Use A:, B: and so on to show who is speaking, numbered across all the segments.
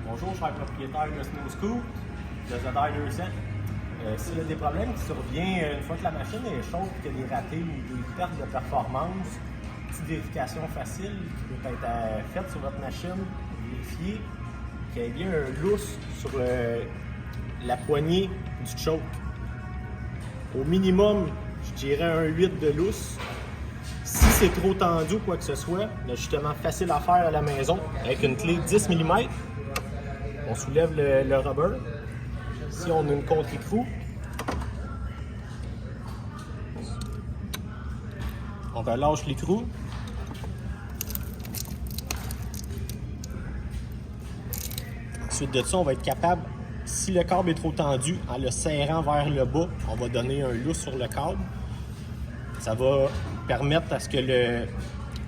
A: Bonjour, cher propriétaire de Snow Scoop, de ZR200. S'il y a des problèmes qui surviennent une fois que la machine est chaude, qu'il y a des ratés ou des pertes de performance, petite vérification facile qui peut être faite sur votre machine, vérifier qu'il y ait bien un lousse sur la poignée du choke. Au minimum, je dirais un 8 de lousse. Si c'est trop tendu ou quoi que ce soit, l'ajustement facile à faire à la maison avec une clé 10 mm. On soulève le rubber. Si on a une contre-écrou, on relâche l'écrou. Ensuite de ça, on va être capable, si le câble est trop tendu, en le serrant vers le bas, on va donner un lousse sur le câble. Ça va permettre à ce que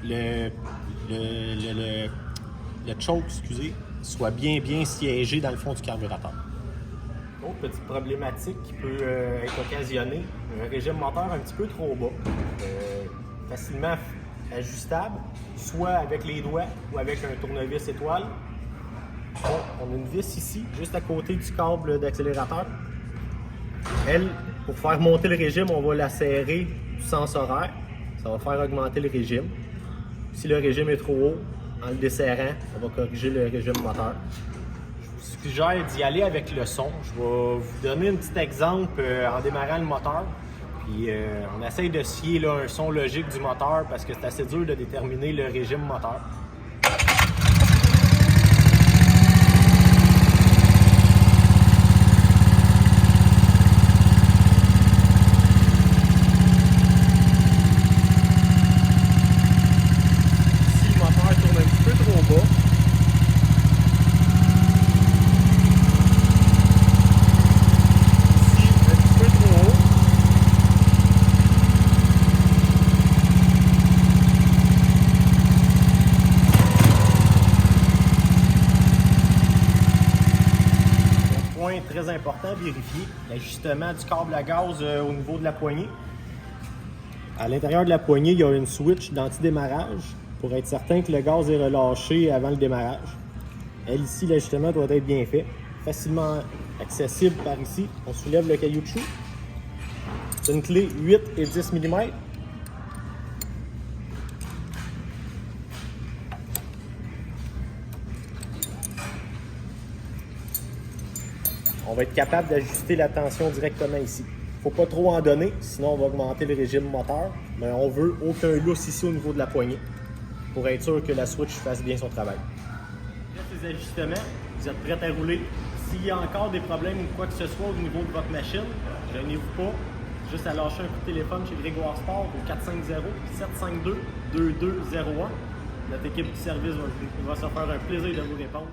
A: le choke, soit bien siégé dans le fond du carburateur. Autre petite problématique qui peut être occasionnée, un régime moteur un petit peu trop bas, facilement ajustable, soit avec les doigts ou avec un tournevis étoile. Bon, on a une vis ici, juste à côté du câble d'accélérateur. Elle, pour faire monter le régime, on va la serrer du sens horaire. Ça va faire augmenter le régime. Si le régime est trop haut, en le desserrant, on va corriger le régime moteur. Je vous suggère d'y aller avec le son. Je vais vous donner un petit exemple en démarrant le moteur. Puis on essaye de scier là, un son logique du moteur parce que c'est assez dur de déterminer le régime moteur. Très important, vérifier l'ajustement du câble à gaz au niveau de la poignée. À l'intérieur de la poignée, il y a une switch d'anti-démarrage pour être certain que le gaz est relâché avant le démarrage. Elle ici, l'ajustement doit être bien fait, facilement accessible par ici. On soulève le caoutchouc. C'est une clé 8 et 10 mm. On va être capable d'ajuster la tension directement ici. Il ne faut pas trop en donner, sinon on va augmenter le régime moteur. Mais on veut aucun lousse ici au niveau de la poignée pour être sûr que la switch fasse bien son travail. Ces ajustements, vous êtes prêts à rouler. S'il y a encore des problèmes ou quoi que ce soit au niveau de votre machine, gênez-vous pas. Juste à lâcher un coup de téléphone chez Grégoire Sport au 450-752-2201. Notre équipe du service va se faire un plaisir de vous répondre.